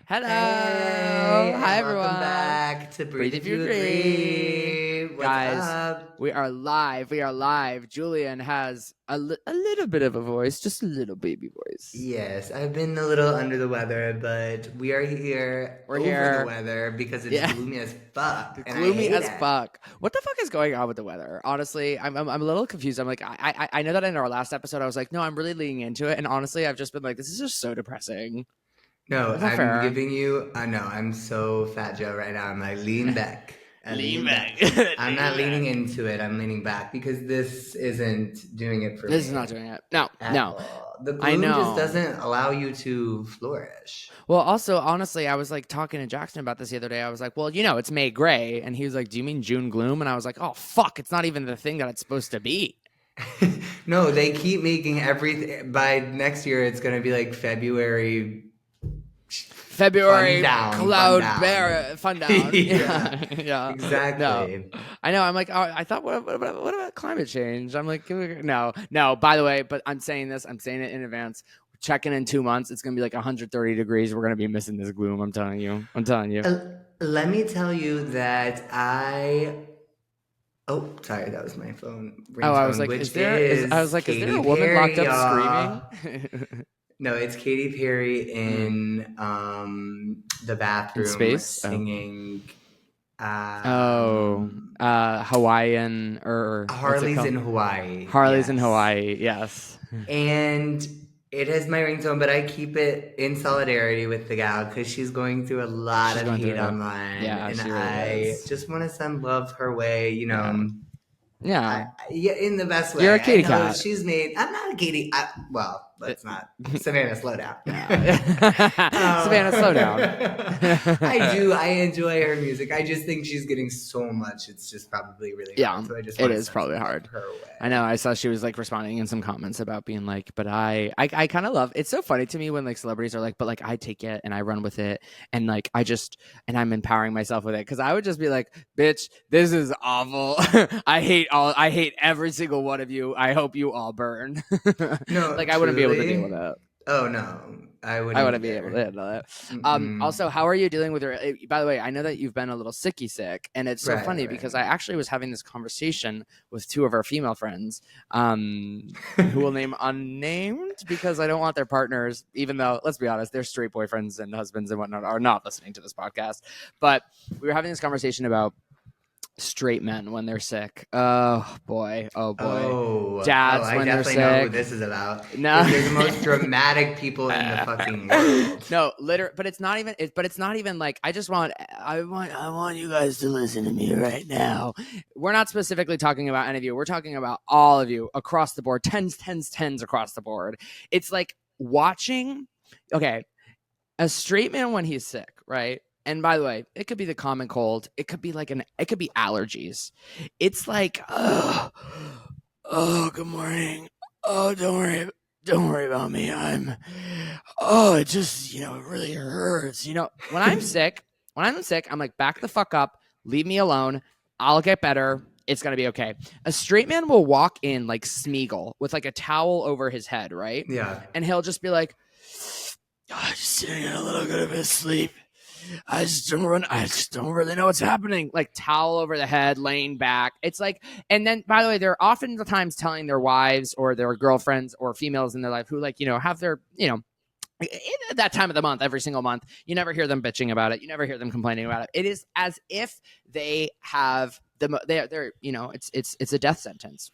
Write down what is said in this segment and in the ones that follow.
Hello. Hey, Hi, and everyone. welcome back to Breathe Breathe if If you You agree. Agree. What's Guys, up? we are live. We are live. Julian has a little bit of a voice, just a little baby voice. Yes, I've been a little under the weather, but we are here We're over the here. weather because it's Yeah. gloomy as fuck, and I Gloomy hate as it. fuck. What the fuck is going on with the weather? Honestly, I'm a little confused. I'm like, I know that in our last episode, I was like, no, I'm really leaning into it. And honestly, I've just been like, this is just so depressing. No, Is that I'm fair? giving you. I know I'm so fat Joe right now. I'm like lean back. I Lean lean back. back. I'm not Lean leaning back. into it. I'm leaning back because this isn't doing it for This is not me doing it. No, at no. all. The I gloom just know. doesn't allow you to flourish. Well, also, honestly, I was like talking to Jackson about this the other day. I was like, well, it's May gray. And he was like, do you mean June gloom? And I was like, oh, fuck, it's not even the thing that it's supposed to be. No, they keep making everything. By next year, it's going to be like February. February Fun cloud down. bear fun down. Yeah, Yeah. No. exactly. I know. I'm like, oh, I thought, what about climate change? I'm like, no. By the way, but I'm saying it in advance. Checking in 2 months, it's gonna be like 130 degrees. We're gonna be missing this gloom. I'm telling you. Let me tell you that I. Oh, sorry, that was my phone Oh, I was ringtone, like, which I is was like, is there Katy a woman locked Perry, up y'all. screaming? No, it's Katy Perry in the In bathroom space? singing. Hawaiian or what's it Harley's called? in Hawaii. Harley's in Yes. Hawaii. Yes. And it is my ringtone, but I keep it in solidarity with the gal because she's going through a lot She's of going hate through it. online, Yeah, and she really I is. just want to send love her way. Yeah. Yeah. Yeah, in the best You're a way. I kitty know cat. she's made. I'm not a kitty. Well, let's not. Savannah, slow down. Savannah, slow down. I do. I enjoy her music. I just think she's getting so much. It's just probably really hard. So I just it want to is send probably some love hard. her way. I know. I saw she was like responding in some comments about being like, but I kind of love. It's so funny to me when like celebrities are like, but like I take it and I run with it, and like and I'm empowering myself with it because I would just be like, bitch, this is awful. I hate every single one of you. I hope you all burn. No, Like I wouldn't be able to deal with truly. it. Oh no, I I wouldn't wouldn't be able to either. handle it. Mm-mm. Also, how are you dealing with your? By the way, I know that you've been a little sick, and it's so funny because I Right. actually was having this conversation with two of our female friends, who will name unnamed because I don't want their partners, even though let's be honest, their straight boyfriends and husbands and whatnot are not listening to this podcast. But we were having this conversation about straight men when they're sick. Oh boy. Dads I when they're definitely know who sick. this is about. No. Because they're the most dramatic people in the fucking world. No, literally, but it's not even. But it's not even like I want you guys to listen to me right now. We're not specifically talking about any of you. We're talking about all of you across the board. Tens across the board. It's like watching. Okay, a straight man when he's sick, right? And by the way, it could be the common cold. It could be it could be allergies. It's like, oh, good morning. Oh, don't worry about me. It just, it really hurts. When I'm sick, I'm like, back the fuck up. Leave me alone. I'll get better. It's going to be okay. A straight man will walk in like Smeagol with like a towel over his head, right? Yeah. And he'll just be like, just sitting in a little bit of a sleep. I just don't really know what's happening. Like towel over the head, laying back. It's like, and then by the way, they're oftentimes telling their wives or their girlfriends or females in their life who like, have their, at that time of the month, every single month, you never hear them bitching about it. You never hear them complaining about it. It is as if they have they're it's a death sentence.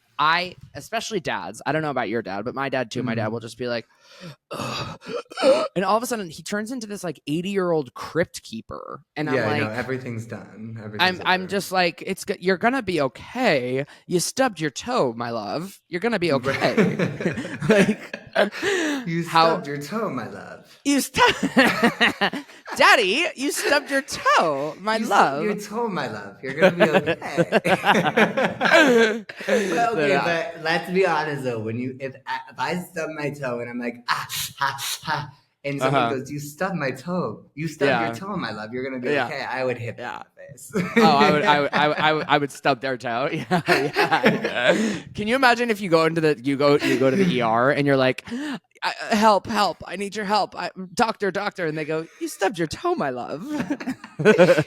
Especially dads. I don't know about your dad, but my dad too. My dad will just be like, ugh. And all of a sudden he turns into this like 80-year-old crypt keeper. And I'm like, no, everything's done. I'm just like, you're gonna be okay. You stubbed your toe, my love. You're gonna be okay. Like, you stubbed your toe, my love. Daddy, you stubbed your toe, my love. Your toe, my love. You're gonna be okay. But let's be honest though. If I stub my toe and I'm like and someone goes, "You stubbed my toe. You stubbed your toe, my love." You're gonna be like, "Hey," I would hit them in the face. Oh, I would stub their toe. Yeah. Can you imagine if you go into you go to the ER and you're like, help, I need your help, doctor, and they go, "You stubbed your toe, my love."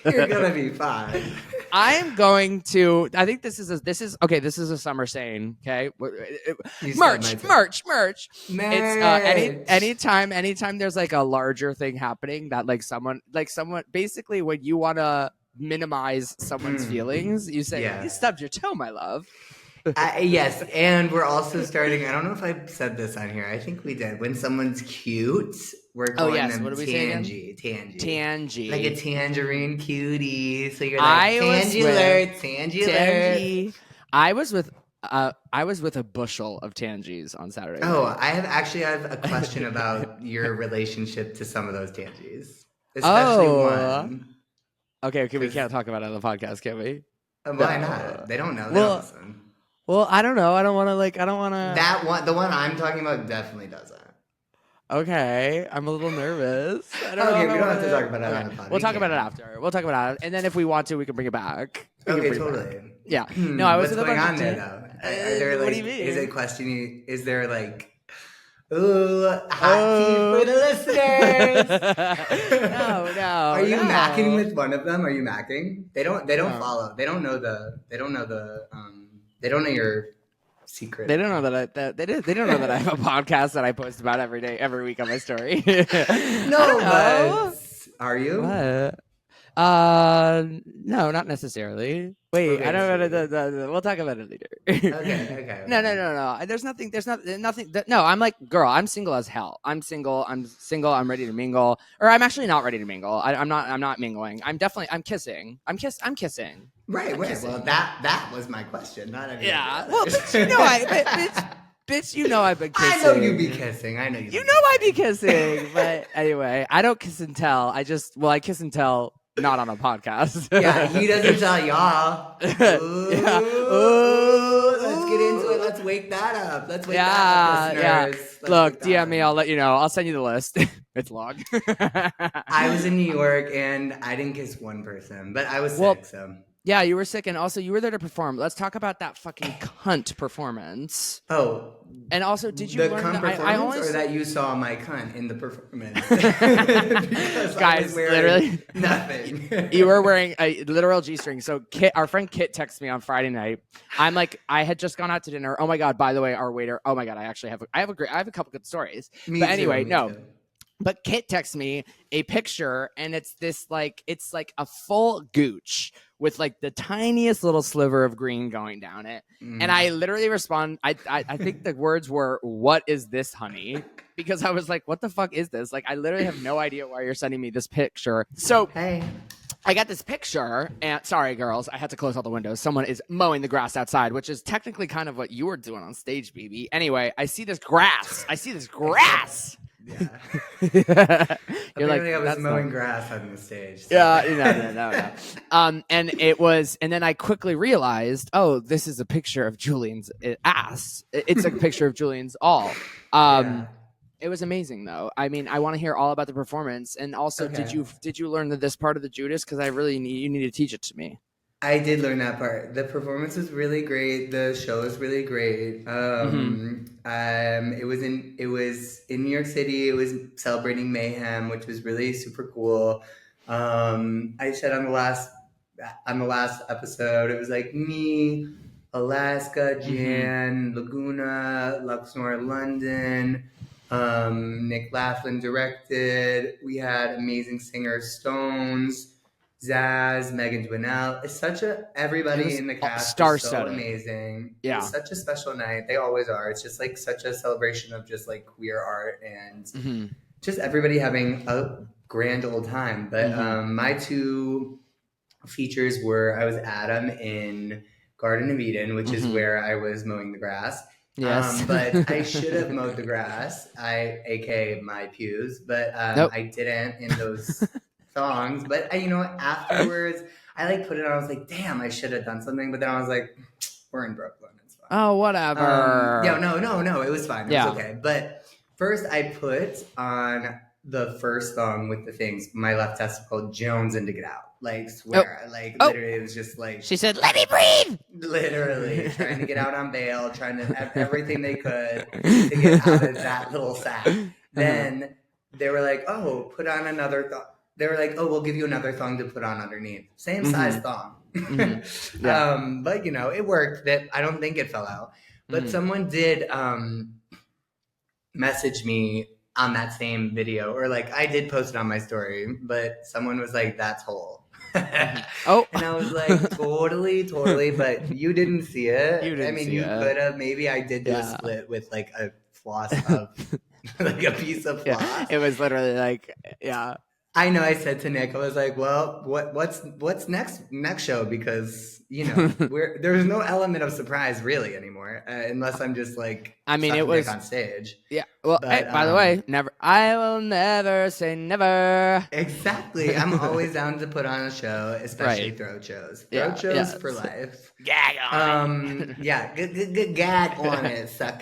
You're gonna be fine. I'm going to. I think this is okay. This is a summer saying. Okay, merch. It's anytime there's like a larger thing happening that like someone basically when you want to minimize someone's feelings, you say, "You stubbed your toe, my love." Yes, and we're also starting. I don't know if I said this on here. I think we did. When someone's cute, we're calling them tangy. Like a tangerine cutie. So you're like tangy alert. I was with a bushel of tangies on Saturday. Oh, I have a question about your relationship to some of those tangies, especially one. Okay, we can't talk about it on the podcast, can we? Why not? They don't know. They don't listen. Well, I don't know. I don't want to. That one, the one I'm talking about, definitely doesn't. Okay, I'm a little nervous. We don't have to talk about it on the podcast. We'll talk about it after. And then if we want to, we can bring it back. Okay, totally. Yeah. No, I was. What's going on there, though? Are there, like, what do you mean? Is it questioning? Is there like, ooh, hot tea for the listeners? No. Are you macking with one of them? Are you macking? They don't follow. They don't know your secret. They don't know that they don't know that I have a podcast that I post about every week on my story. No, but are you? What? No, not necessarily. Wait, Okay, I don't know. We'll talk about it later. Okay. No. There's nothing. No, I'm like, girl, I'm single as hell. I'm single. I'm ready to mingle. Or I'm actually not ready to mingle. I'm not mingling. I'm kissing. I'm kissing. Right. Well, that was my question. Not anything. Yeah. Well, bitch, you know bitch, you know I've been kissing. I know you be kissing. I know you. You know I be kissing. But anyway, I don't kiss and tell. I kiss and tell. Not on a podcast. Yeah, he doesn't tell y'all. Ooh, yeah. Let's get into it. Let's wake that up. Let's wake that up, listeners. Yeah. Look, DM me. I'll let you know. I'll send you the list. It's long. I was in New York and I didn't kiss one person, but I was sick, so. Yeah, you were sick, and also you were there to perform. Let's talk about that fucking cunt performance. Oh. And also, did you learn cunt that performance or that you saw my cunt in the performance? Guys, literally nothing. You were wearing a literal G-string. So our friend Kit texted me on Friday night. I'm like, I had just gone out to dinner. Oh my God, by the way, our waiter. Oh my God, I have a couple good stories. Me too. But Kit texts me a picture, and it's like a full gooch with like the tiniest little sliver of green going down it. And I literally respond, I think the words were, "What is this, honey?" Because I was like, what the fuck is this? Like, I literally have no idea why you're sending me this picture. So hey. I got this picture, and sorry, girls, I had to close all the windows. Someone is mowing the grass outside, which is technically kind of what you were doing on stage, BB. Anyway, I see this grass. Yeah. You're like, I was mowing grass on the stage. So. Yeah, no. And then I quickly realized, oh, this is a picture of Julian's ass. It's a picture of Julian's all. It was amazing, though. I mean, I want to hear all about the performance. And also, did you learn this part of the Judas? Because you need to teach it to me. I did learn that part. The performance was really great. The show was really great. It was in New York City. It was celebrating Mayhem, which was really super cool. I said on the last episode, it was like me, Alaska, Jan, Laguna, Luxor, London. Nick Laughlin directed. We had amazing singers, Stones, Zaz, Megan Dwinell. It's everybody in the cast is so amazing. Yeah. It's such a special night. They always are. It's just like such a celebration of just like queer art and just everybody having a grand old time. But my two features were, I was Adam in Garden of Eden, which is where I was mowing the grass. Yes. But I should have mowed the grass, aka my pews, but Nope. I didn't in those songs. But afterwards, I like put it on. I was like, damn, I should have done something. But then I was like, we're in Brooklyn. It's fine. Oh, whatever. No. It was fine. It was okay. But first, I put on the first song with the things, my left testicle Jones and to get out. Like, Oh, swear. Like, oh. literally, it was just like, She said, "Let me breathe." literally trying to get out on bail, trying to everything they could to get out of that little sack. Then they were like, "Oh, put on another thong." They were like, "Oh, we'll give you another thong to put on underneath, same size thong." Yeah. But you know, it worked. That I don't think it fell out. But someone did message me on that same video, or like I did post it on my story, but someone was like, "That's whole." Oh. And I was like, totally, but you didn't see it. You didn't I mean, see you it. could have. Maybe I did do a Yeah. split with like a floss of like a piece of floss. Yeah. It was literally like, yeah. I know. I said to Nick, I was like, "Well, what's next show?" Because you know, there's no element of surprise really anymore, unless I'm just like, I mean, it sucking was dick on stage. Yeah. Well, But, hey, by the way, never. I will never say never. Exactly. I'm always down to put on a show, especially Right. throat shows. Yeah, Throat shows yes. for life. Gag on it. Yeah, good gag on it. Suck.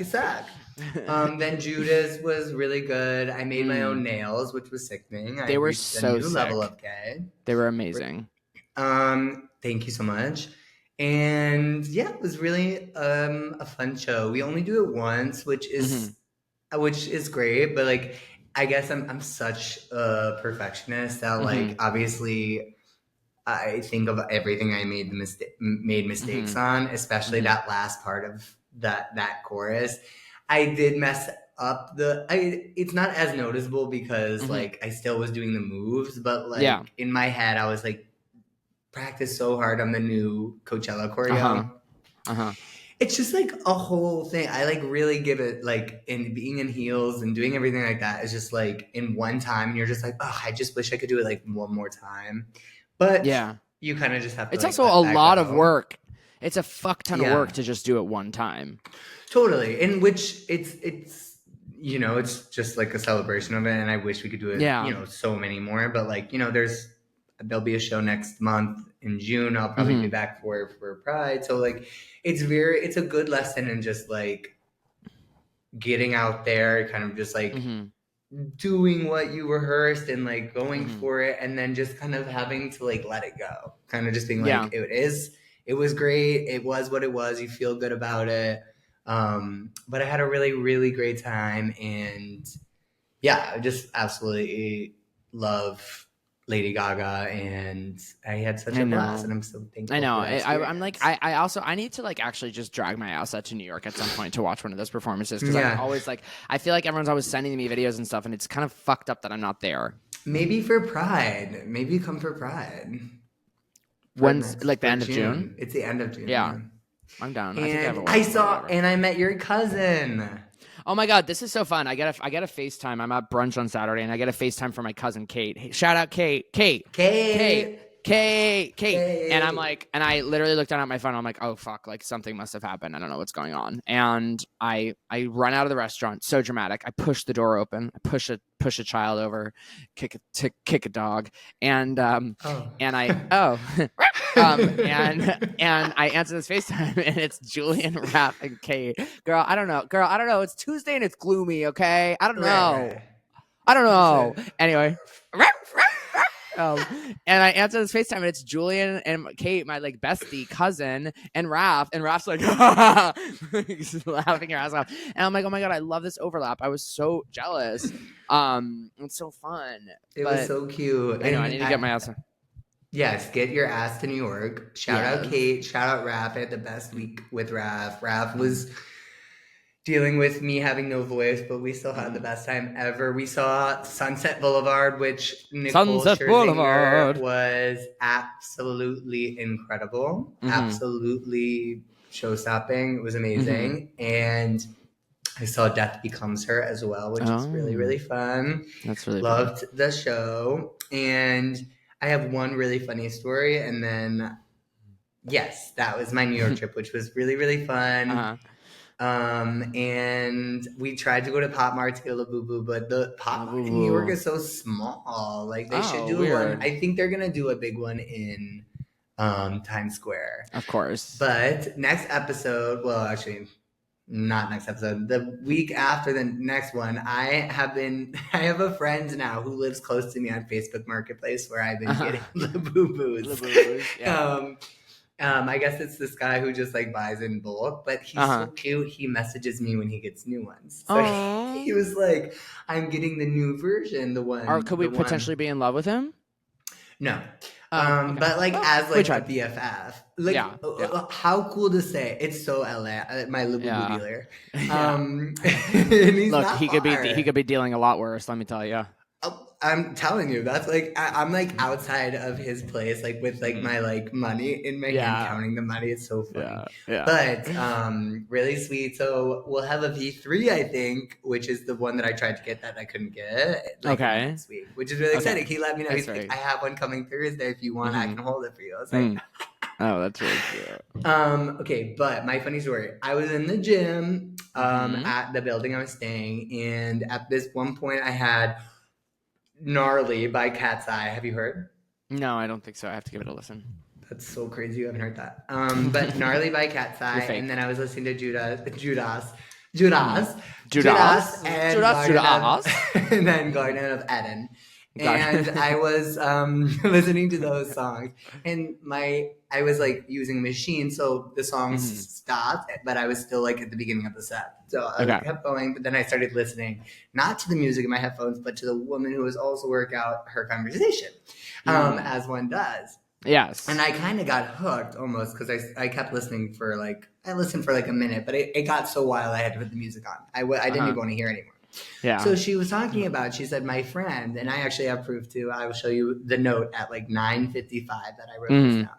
Then Judas was really good. I made my own nails, which was sickening. They I were reached so a new level sick. of gay. They were amazing. Thank you so much. And yeah, it was really a fun show. We only do it once, which is great, but like I guess I'm such a perfectionist that like obviously I think of everything I made mistakes on, especially that last part of that chorus. I did mess up it's not as noticeable because like I still was doing the moves, but like in my head I was like practiced so hard on the new Coachella choreo. It's just like a whole thing. I like really give it like in being in heels and doing everything like that is just like in one time. And you're just like, oh, I just wish I could do it like one more time. But Yeah. you kind of just have to. It's like, also a lot of work. It's a fuck ton of work to just do it one time. Totally. In which it's you know, it's just like a celebration of it. And I wish we could do it, you know, so many more. But like, you know, there'll be a show next month in June. I'll probably be back for Pride. So like, it's a good lesson in just like getting out there, kind of just like doing what you rehearsed and like going for it, and then just kind of having to like let it go, kind of just being like, it was great. It was what it was. You feel good about it. But I had a really, really great time, and yeah, I just absolutely love Lady Gaga, and I had such a blast, and I'm so thankful. I know. I'm like, I need to like actually just drag my ass out to New York at some point to watch one of those performances, because I'm always like, I feel like everyone's always sending me videos and stuff, and it's kind of fucked up that I'm not there. Maybe for Pride. Maybe come for Pride. When's like the end of June? It's the end of June. Yeah, I'm down. And I met your cousin. Oh my God, this is so fun. I get a FaceTime. I'm at brunch on Saturday, and I get a FaceTime from my cousin Kate. Hey, shout out Kate. And I'm like, and I literally looked down at my phone. I'm like, oh fuck, like something must have happened. I don't know what's going on. And I run out of the restaurant. So dramatic. I push the door open. I push a child over, kick a dog, and I answer this FaceTime, and it's Julian, Raph, and Kate. Girl, I don't know. It's Tuesday and it's gloomy. Okay, I don't know. I don't know. Anyway. And I answer this FaceTime, and it's Julian and Kate, my like bestie cousin, and Raph's like laughing her ass off, and I'm like, oh my God, I love this overlap. I was so jealous. It's so fun. It was so cute. I know. I need to get my ass. Yes, get your ass to New York. Shout out Kate. Shout out Raph. I had the best week with Raph. Raph was dealing with me having no voice, but we still had the best time ever. We saw Sunset Boulevard, which Nicole Scherzinger was absolutely incredible. Absolutely show-stopping. It was amazing. And I saw Death Becomes Her as well, which is really, really fun. That's really loved the show. And I have one really funny story, and then yes, that was my New York trip, which was really, really fun. And we tried to go to Pop Mart to get a Labubu, but the Pop Mart in New York is so small. Like they should do one. I think they're gonna do a big one in Times Square, of course. But next episode, well, actually, not next episode. The week after the next one, I have a friend now who lives close to me on Facebook Marketplace where I've been getting Labubu's. Yeah. I guess it's this guy who just like buys in bulk, but he's so cute. He messages me when he gets new ones. So he was like, "I'm getting the new version, the one." Or could we potentially be in love with him? No. But like as like a BFF, like how cool to say it's so LA, my Labubu dealer. And he's Look, not he far. could be dealing a lot worse. Let me tell you. I'm telling you, that's like I'm like outside of his place, like with like my like money in my hand, counting the money. It's so funny. But really sweet. So we'll have a V3, I think, which is the one that I tried to get that I couldn't get. Like, next week, which is really exciting. He let me know. He's like, I have one coming Thursday. If you want, I can hold it for you. I was like, oh, that's really cute. Okay, but my funny story. I was in the gym at the building I was staying, and at this one point I had Gnarly by Cat's Eye. Have you heard? No, I don't think so. I have to give it a listen. That's so crazy. You haven't heard that. But Gnarly by Cat's Eye. And then I was listening to Judas. And then Garden of Eden. And I was listening to those songs. And I was like using a machine, so the songs stopped, but I was still like at the beginning of the set. So I kept going, but then I started listening, not to the music in my headphones, but to the woman who was also working out her conversation, as one does. Yes. And I kind of got hooked almost because I kept listening for I listened for like a minute, but it got so wild I had to put the music on. I didn't even want to hear anymore. Yeah. So she was talking about, she said, my friend, and I actually have proof too. I will show you the note at like 9:55 that I wrote this down.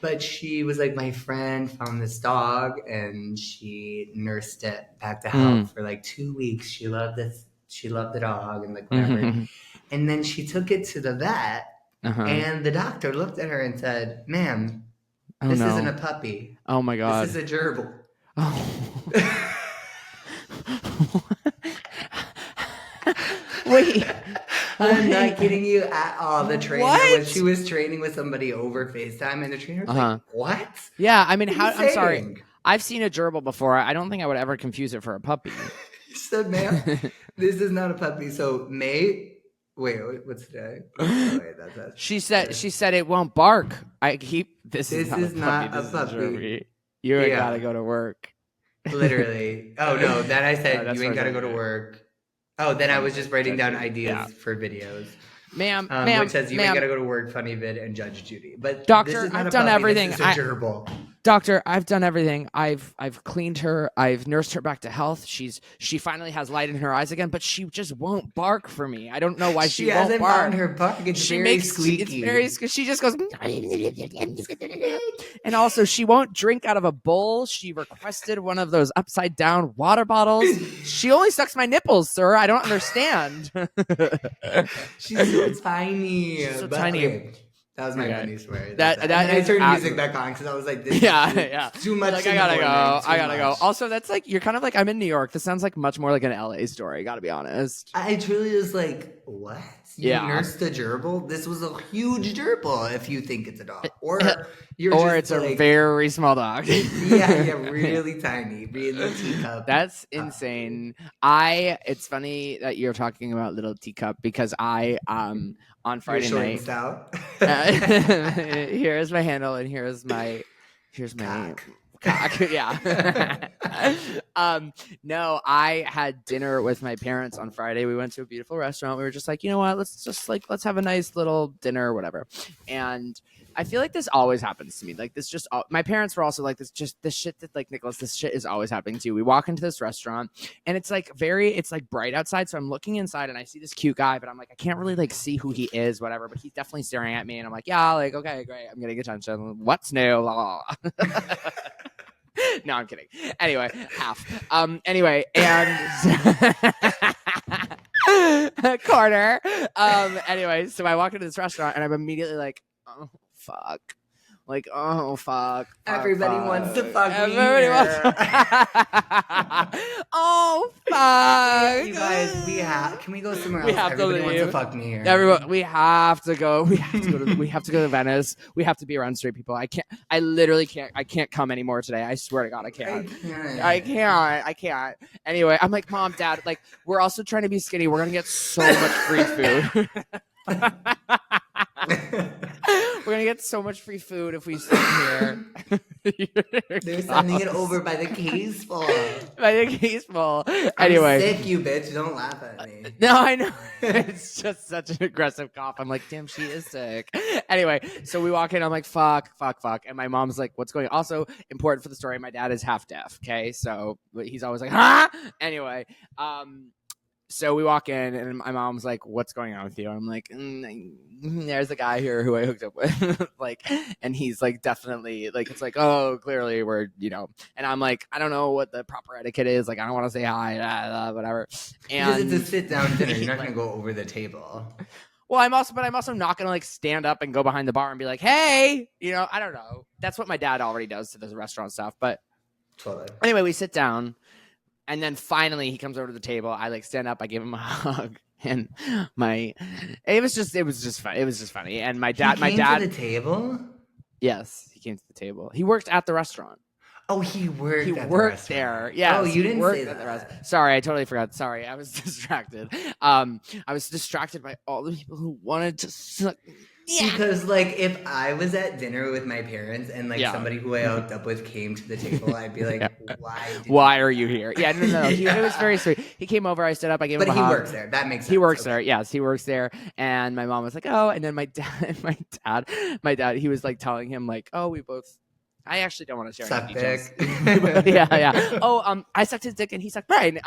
But she was like, my friend found this dog and she nursed it back to health for like 2 weeks. She loved this. She loved the dog and like whatever. And then she took it to the vet and the doctor looked at her and said, ma'am, this isn't a puppy. Oh my God. This is a gerbil. Oh. Wait. I'm not kidding you at all. The trainer, when she was training with somebody over FaceTime, and the trainer was like, what? Yeah, I mean, I'm sorry. I've seen a gerbil before. I don't think I would ever confuse it for a puppy. She said, ma'am, this is not a puppy. So May, wait, what's today? Oh, wait, that's she said it won't bark. This is not a puppy. This is a gerbil. You ain't gotta go to work. Literally. Oh no, then I said you ain't gotta go to work. Oh, then I was just writing down ideas for videos. Ma'am, which says you ain't gotta go to work, funny vid, and Judge Judy. But doctor, I've done everything. This is a gerbil. Doctor, I've done everything. I've cleaned her. I've nursed her back to health. She finally has light in her eyes again, but she just won't bark for me. I don't know why she won't bark. Found her bark. It's very squeaky. She just goes. And also, she won't drink out of a bowl. She requested one of those upside down water bottles. She only sucks my nipples, sir. I don't understand. She's so tiny. She's so tiny. Okay. That was my funny story. I turned music back on because I was like, this is too much. Like, I gotta go. Also, that's like, you're kind of like, I'm in New York. This sounds like much more like an LA story. Gotta be honest. I truly was like, what? You nursed a gerbil? This was a huge gerbil if you think it's a dog. Or it's a very small dog. really tiny. Really teacup. That's insane. It's funny that you're talking about little teacup because on Friday night. Here's my handle and here's my cock. Yeah. No, I had dinner with my parents on Friday. We went to a beautiful restaurant. We were just like, you know what? Let's have a nice little dinner or whatever. And I feel like this always happens to me. Like this my parents were also like this shit that like, Nicholas, this shit is always happening to you. We walk into this restaurant and it's like bright outside. So I'm looking inside and I see this cute guy, but I'm like, I can't really like see who he is, whatever, but he's definitely staring at me. And I'm like, yeah, like, okay, great. I'm getting attention. What's new? No, I'm kidding. Anyway, half. Anyway, and Carter. Anyway, so I walk into this restaurant and I'm immediately like, oh fuck. Like, oh fuck. Everybody wants to fuck me Everybody here. Oh fuck. You guys, can we go somewhere We else? have to Everybody wants leave. to fuck me here. Everyone, we have to go. We have to go to Venice. We have to be around straight people. I literally can't. I can't come anymore today. I swear to God, I can't. I can't. Anyway, I'm like, Mom, Dad, like, we're also trying to be skinny. We're gonna get so much free food. We're gonna get so much free food if we stay here. They're sending it over by the caseful. By the caseful. Anyway, I'm sick, you bitch. Don't laugh at me. No, I know. It's just such an aggressive cough. I'm like, damn, she is sick. Anyway, so we walk in. I'm like, fuck. And my mom's like, what's going on? Also, important for the story, my dad is half deaf. Okay, so he's always like, huh? Anyway, so we walk in, and my mom's like, what's going on with you? I'm like, there's the guy here who I hooked up with. Like, and he's like, definitely, like, it's like, oh, clearly we're, and I'm like, I don't know what the proper etiquette is. Like, I don't want to say hi, whatever. And because it's a sit-down dinner. You're not going to go over the table. Well, I'm also not going to like stand up and go behind the bar and be like, hey, I don't know. That's what my dad already does to the restaurant stuff. But totally. Anyway, we sit down. And then finally he comes over to the table. I like stand up. I give him a hug, and it was just fun. It was just funny. And my dad to the table. Yes, he came to the table. He worked at the restaurant. Oh, he worked there. Yeah. Oh, you didn't say that. Sorry, I totally forgot. Sorry, I was distracted. I was distracted by all the people who wanted to suck. Yeah. Because, like, if I was at dinner with my parents and, like, somebody who I hooked up with came to the table, I'd be like, why are you here? Yeah, no. It was very sweet. He came over, I stood up, I gave him a hug. But he works there. That makes sense. He works there. Yes, he works there. And my mom was like, oh. And then my dad, he was, like, telling him, like, oh, we both... I actually don't want to share any details. Yeah. Oh, I sucked his dick and he sucked mine.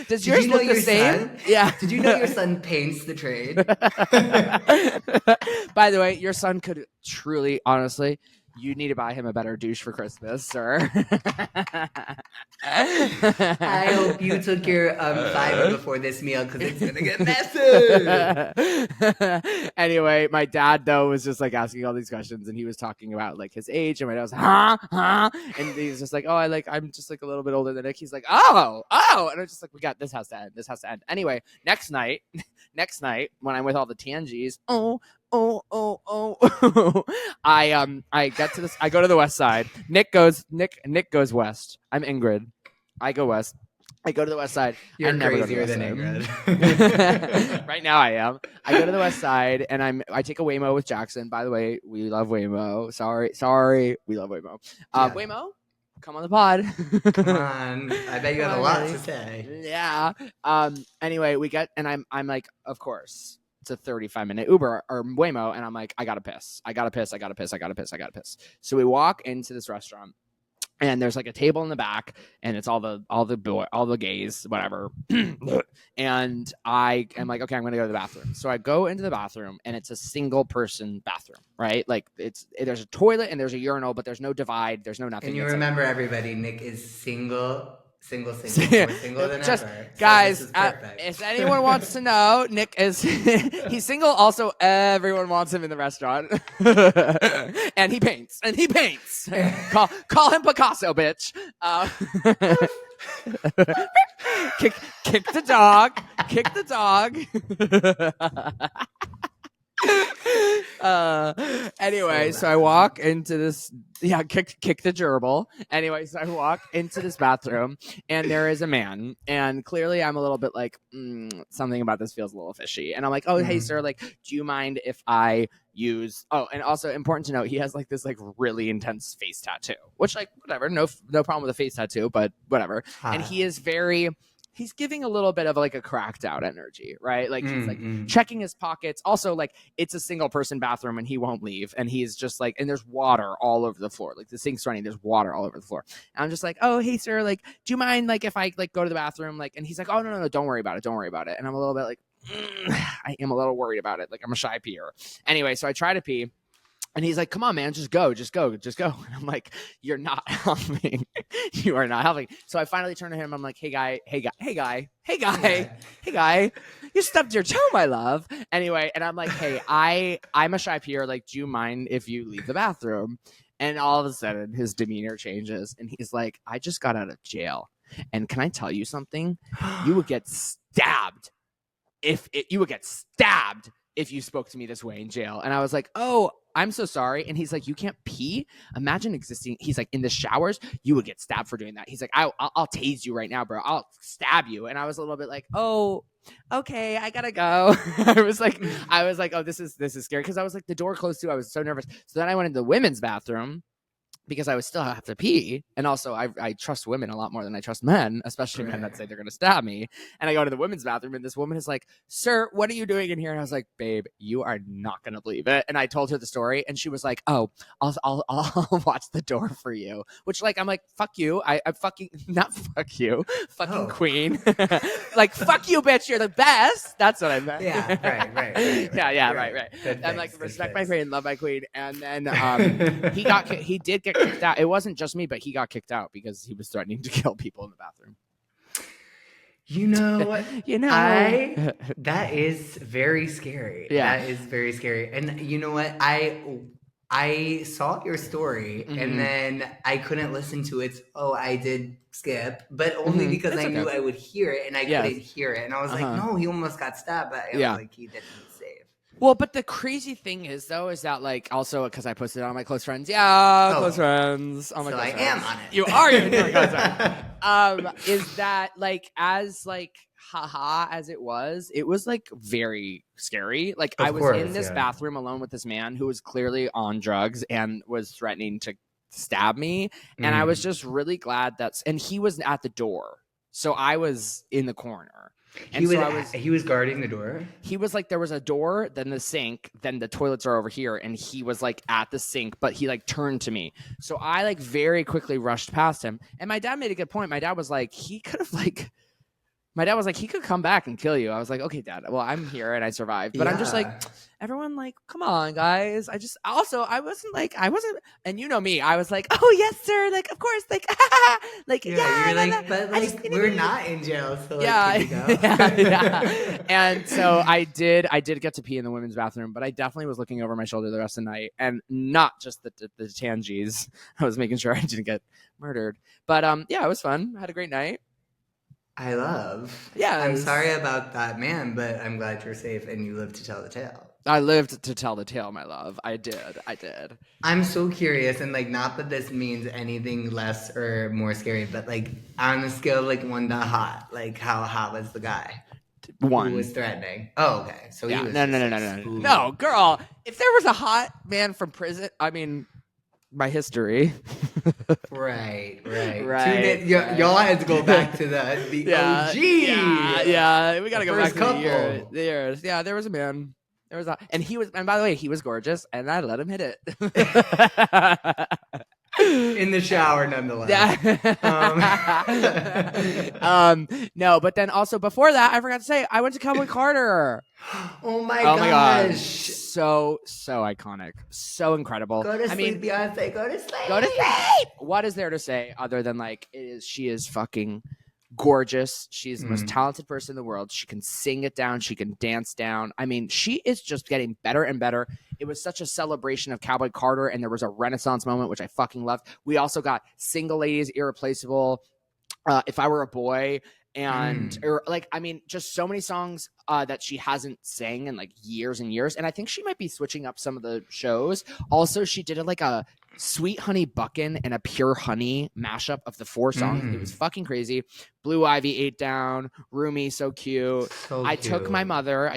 Does yours look the same? Son? Yeah. Did you know your son paints the trade? By the way, your son could truly, honestly, you need to buy him a better douche for Christmas, sir. I hope you took your fiber before this meal because it's gonna get messy. Anyway, my dad though was just like asking all these questions, and he was talking about like his age, and my dad was like, huh, and he's just like, oh, I'm just like a little bit older than Nick. He's like, oh, and I'm just like, this has to end. Anyway, next night when I'm with all the TNGs, I get to this. I go to the west side. Nick goes west. I'm Ingrid. I go west. I go to the west side. You're never crazier than Ingrid. Right now I am. I go to the west side and I take a Waymo with Jackson. By the way, we love Waymo. Sorry. We love Waymo. Waymo, come on the pod. Come on. I bet you have a lot to say. Yeah. Anyway, we get, and I'm like, of course. It's a 35-minute Uber or Waymo, and I'm like, I gotta piss. So we walk into this restaurant, and there's like a table in the back, and it's all the gays, whatever. And I am like, okay, I'm gonna go to the bathroom. So I go into the bathroom, and it's a single person bathroom, right? Like there's a toilet and there's a urinal, but there's no divide, there's no nothing. And you remember, everybody, Nick is single. More single than just ever. Guys, if anyone wants to know, Nick is he's single. Also, everyone wants him in the restaurant. And he paints call him Picasso, bitch. Kick the dog. Anyway, so I walk into this. Yeah, kick the gerbil. Anyway, so I walk into this bathroom, and there is a man, and clearly I'm a little bit like, something about this feels a little fishy. And I'm like, oh, hey, sir, like, do you mind if I use? Oh, and also important to note, he has like this like really intense face tattoo, which like whatever, no problem with a face tattoo, but whatever. And he is he's giving a little bit of like a cracked out energy, right? Like he's like checking his pockets. Also, like it's a single person bathroom and he won't leave. And he's just like, and there's water all over the floor. Like the sink's running, there's water all over the floor. And I'm just like, oh, hey sir, like, do you mind like if I like go to the bathroom? Like, and he's like, oh, no, don't worry about it. And I'm a little bit like, I am a little worried about it. Like I'm a shy peer. Anyway, so I try to pee. And he's like, come on, man, just go. And I'm like, you're not helping. You are not helping. So I finally turn to him. I'm like, hey guy, you stubbed your toe, my love. Anyway, and I'm like, hey, I'm a shy peer. Like, do you mind if you leave the bathroom? And all of a sudden his demeanor changes. And he's like, I just got out of jail. And can I tell you something? You would get stabbed if you spoke to me this way in jail. And I was like, oh, I'm so sorry. And he's like, you can't pee? Imagine existing. He's like, in the showers, you would get stabbed for doing that. He's like, I'll tase you right now, bro. I'll stab you. And I was a little bit like, oh, okay, I gotta go. I was like, oh, this is scary. Cause I was like, the door closed too. I was so nervous. So then I went into the women's bathroom because I would still have to pee. And also I trust women a lot more than I trust men, especially men that say they're going to stab me. And I go to the women's bathroom and this woman is like, sir, what are you doing in here? And I was like, babe, you are not going to believe it. And I told her the story and she was like, oh, I'll watch the door for you. Which like, I'm like, fuck you. I fucking, not fuck you, fucking queen. Like, fuck you, bitch. You're the best. That's what I meant. Yeah, right. Right. I'm like, respect my queen, love my queen. And then he did get kicked out. It wasn't just me, but he got kicked out because he was threatening to kill people in the bathroom. You know, that is very scary. Yeah. That is very scary. And you know what? I saw your story and then I couldn't listen to it. Oh, I did skip, but only because I knew I would hear it and I couldn't hear it. And I was like, no, he almost got stabbed, but I was like, he didn't save. Well, but the crazy thing is, though, is that, like, also because I posted it on my close friends. Yeah, close friends. Oh my god, I am on it. You are your close friend. Is that, like, as, like, haha as it was, like, very scary. Like, I was in this bathroom alone with this man who was clearly on drugs and was threatening to stab me. And I was just really glad and he was at the door. So I was in the corner. And he was guarding the door. He was like, there was a door, then the sink, then the toilets are over here, and he was like at the sink, but he like turned to me. So I like very quickly rushed past him. And my dad made a good point. My dad was like, he could come back and kill you. I was like, okay, Dad. Well, I'm here and I survived. But I'm just like, everyone, like, come on, guys. I wasn't, and you know me, I was like, oh, yes, sir. Like, of course, like, like, yeah. You're like, but like, we're not in jail. So, like, yeah. And so I did get to pee in the women's bathroom, but I definitely was looking over my shoulder the rest of the night and not just the tangies. I was making sure I didn't get murdered. But yeah, it was fun. I had a great night. Yeah, I'm sorry about that, man, but I'm glad you're safe and you lived to tell the tale. I lived to tell the tale, my love. I did. I'm so curious, and like, not that this means anything less or more scary, but like, on a scale of like 1 to hot, like how hot was the guy? 1. Who was threatening? Oh, okay. So he was no, girl. If there was a hot man from prison, I mean, my history. Right. Y'all had to go back to the OG. Yeah. We gotta go back to couple. the years. Yeah, there was a man. And by the way, he was gorgeous, and I let him hit it. In the shower, nonetheless. No, but then also before that, I forgot to say, I went to Cowboy Carter. Oh my gosh. So iconic. So incredible. Go to sleep, Beyonce. Go to sleep. What is there to say other than like she is fucking gorgeous. She's the most talented person in the world. She can sing it down. She can dance down. I mean, she is just getting better and better. It was such a celebration of Cowboy Carter, and there was a renaissance moment, which I fucking loved. We also got Single Ladies, Irreplaceable, If I Were a Boy, and or like, I mean, just so many songs that she hasn't sang in like years and years. And I think she might be switching up some of the shows. Also, she did like a Sweet Honey Buckin' and a Pure Honey mashup of the 4 songs. It was fucking crazy. Blue Ivy, 8 Down, Roomy, so cute. I took my mother,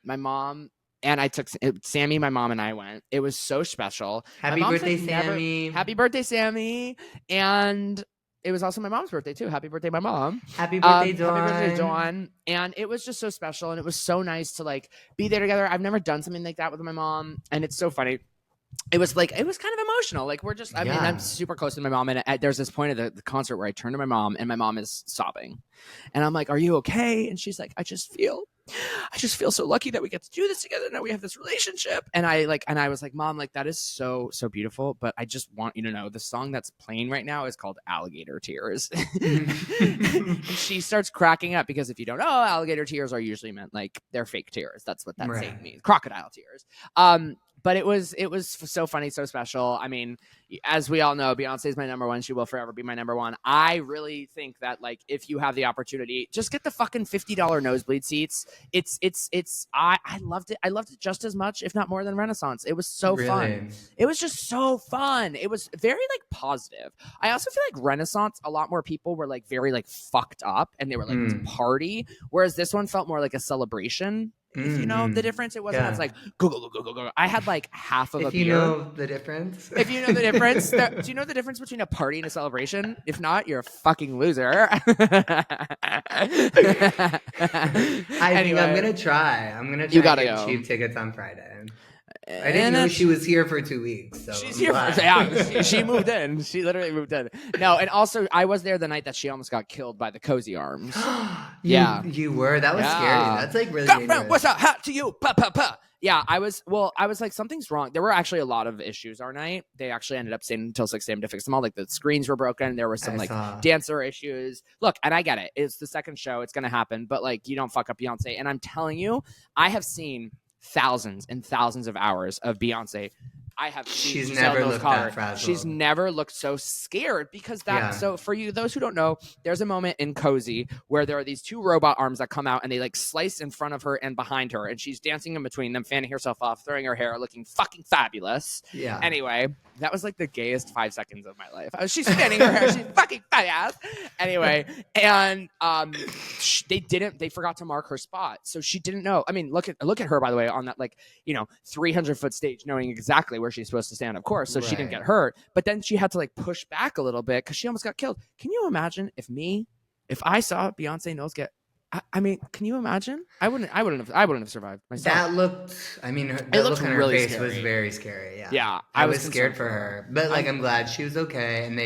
my mom, and I took Sammy, my mom, and I went. It was so special. Happy birthday, Sammy. Happy birthday, Sammy. And it was also my mom's birthday, too. Happy birthday, my mom. Happy birthday, Dawn. Happy birthday, Dawn. And it was just so special, and it was so nice to, like, be there together. I've never done something like that with my mom, and it's so funny. It was kind of emotional. Like, we're just, I mean, I'm super close to my mom. And there's this point of the concert where I turn to my mom and my mom is sobbing. And I'm like, are you okay? And she's like, I just feel I just feel so lucky that we get to do this together. Now we have this relationship. And I was like, Mom, like that is so beautiful. But I just want you to know the song that's playing right now is called Alligator Tears. And she starts cracking up because if you don't know, alligator tears are usually meant like they're fake tears. That's what that saying means. Crocodile tears. But it was so funny, so special. I mean, as we all know, Beyonce is my number one. She will forever be my number one. I really think that like if you have the opportunity, just get the fucking $50 nosebleed seats. I loved it. I loved it just as much, if not more, than Renaissance. It was so fun. It was just so fun. It was very like positive. I also feel like Renaissance, a lot more people were like very like fucked up and they were like to party, whereas this one felt more like a celebration. If you know the difference, it wasn't. It's like go. I had like half of a beer. If you know the difference. If you know the difference, do you know the difference between a party and a celebration? If not, you're a fucking loser. Anyway, think I'm gonna try. You gotta get go. Cheap tickets on Friday. I didn't know she was here for 2 weeks. So she's here. She moved in. She literally moved in. No, and also I was there the night that she almost got killed by the Cozy Arms. You were. That was scary. That's like really dangerous. What's up? Hat to you. Pa pa pa. Yeah, I was like, something's wrong. There were actually a lot of issues our night. They actually ended up staying until 6 a.m. to fix them all. Like the screens were broken. There were some dancer issues. Look, and I get it. It's the second show. It's going to happen. But like, you don't fuck up Beyonce. And I'm telling you, I have seen thousands and thousands of hours of Beyonce. I have seen She's never looked that frazzled. She's never looked so scared because so for you, those who don't know, there's a moment in Cozy where there are these two robot arms that come out and they like slice in front of her and behind her. And she's dancing in between them, fanning herself off, throwing her hair, looking fucking fabulous. Yeah. Anyway, that was like the gayest 5 seconds of my life. She's fanning her hair. She's fucking fabulous. Anyway, and they forgot to mark her spot. So she didn't know. I mean, look at her, by the way, on that 300-foot stage, knowing exactly where she's supposed to stand, of course, so she didn't get hurt. But then she had to like push back a little bit because she almost got killed. Can you imagine if I saw Beyonce nose get? I mean, can you imagine? I wouldn't have survived myself. That looked. I mean, the look on her really face was very scary. Yeah. Yeah, I was scared for her, but like I'm glad she was okay. And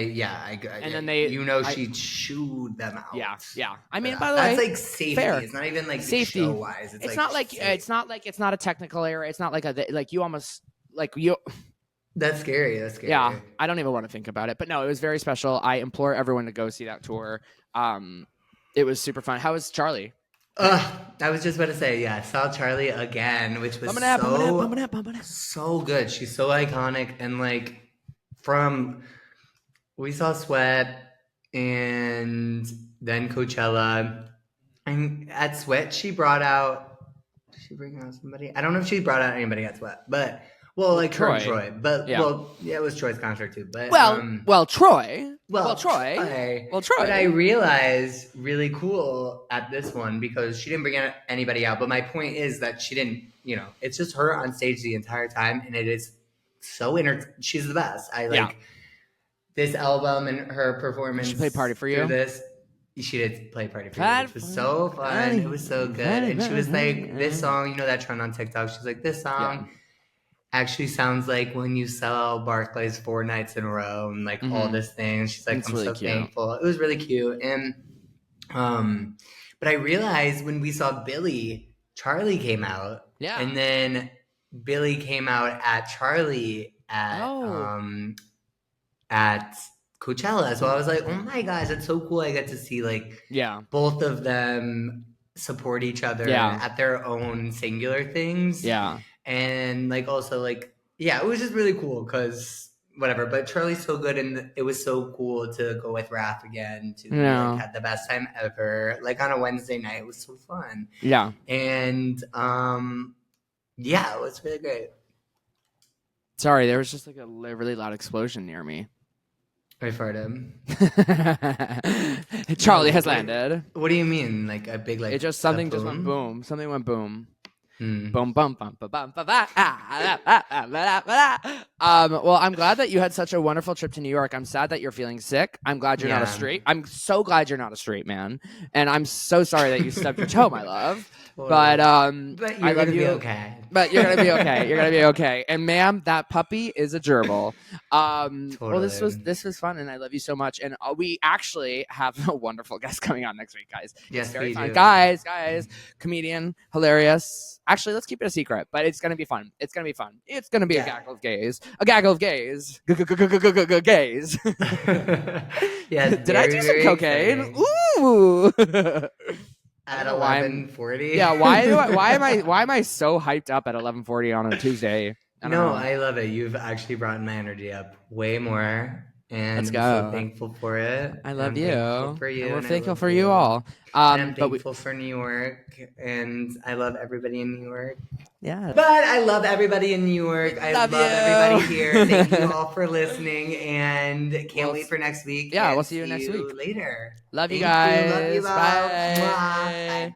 she chewed them out. Yeah. I mean, by the way, that's like safety. Fair. It's not even like safety show wise. It's not like it's not a technical error. It's not like you almost. Like you, that's scary. Yeah, I don't even want to think about it. But no, it was very special. I implore everyone to go see that tour. It was super fun. How was Charli? I was just about to say, I saw Charli again, which was so good. She's so iconic, and like we saw Sweat, and then Coachella, and at Sweat she brought out. Did she bring out somebody? I don't know if she brought out anybody at Sweat, but. Well, like Troy, but it was Troy's concert too. But Troy. But I realized really cool at this one because she didn't bring anybody out. But my point is that she didn't. It's just her on stage the entire time, and it is so she's the best. I like this album and her performance. She played Party for You. She did play Party for You, which was so fun. It was so good, and she was like, "This song, that trend on TikTok." She's like, "This song." Actually sounds like when you sell Barclays 4 nights in a row and like all this thing. She's like, I'm really so thankful. It was really cute. And but I realized when we saw Billy, Charli came out. Yeah. And then Billy came out at Charli at Coachella. So I was like, oh my gosh, that's so cool. I get to see both of them support each other at their own singular things. Yeah. And also it was just really cool because whatever. But Charli's so good, and it was so cool to go with Raph again. Had the best time ever. On a Wednesday night, it was so fun. Yeah, and it was really great. Sorry, there was just a really loud explosion near me. I farted. Charli has landed. What do you mean? A big It just something just went boom. Something went boom. Boom, bum, bum, ba, bum, ba, ba. Well, I'm glad that you had such a wonderful trip to New York. I'm sad that you're feeling sick. I'm glad you're not a straight. I'm so glad you're not a straight man, and I'm so sorry that you stubbed your toe, my love. Totally. But But I you're love gonna be you. okay. But you're gonna be okay. You're gonna be okay. And ma'am, that puppy is a gerbil. Well, this was fun, and I love you so much. And we actually have a wonderful guest coming on next week, guys. Yes, it's very we fun. do. Guys, comedian, hilarious. Actually, let's keep it a secret, but it's gonna be fun. It's gonna be fun. It's gonna be a gaggle of gays. A gaggle of gays. Gays. Yes. Did I do some cocaine? Exciting. Ooh. At 11:40. Yeah, why am I so hyped up at 11:40 on a Tuesday? I love it. You've actually brought my energy up way more. And Let's I'm go. so thankful for it. I love you. Thankful for you. And we're and I thankful love for you all. And I'm thankful for New York. And I love everybody in New York. Yeah. But I love everybody in New York. I love everybody here. Thank you all for listening. And can't wait for next week. Yeah, and we'll see you next week. Later. Love you Thank guys. Love you all. Bye. Mwah. Bye.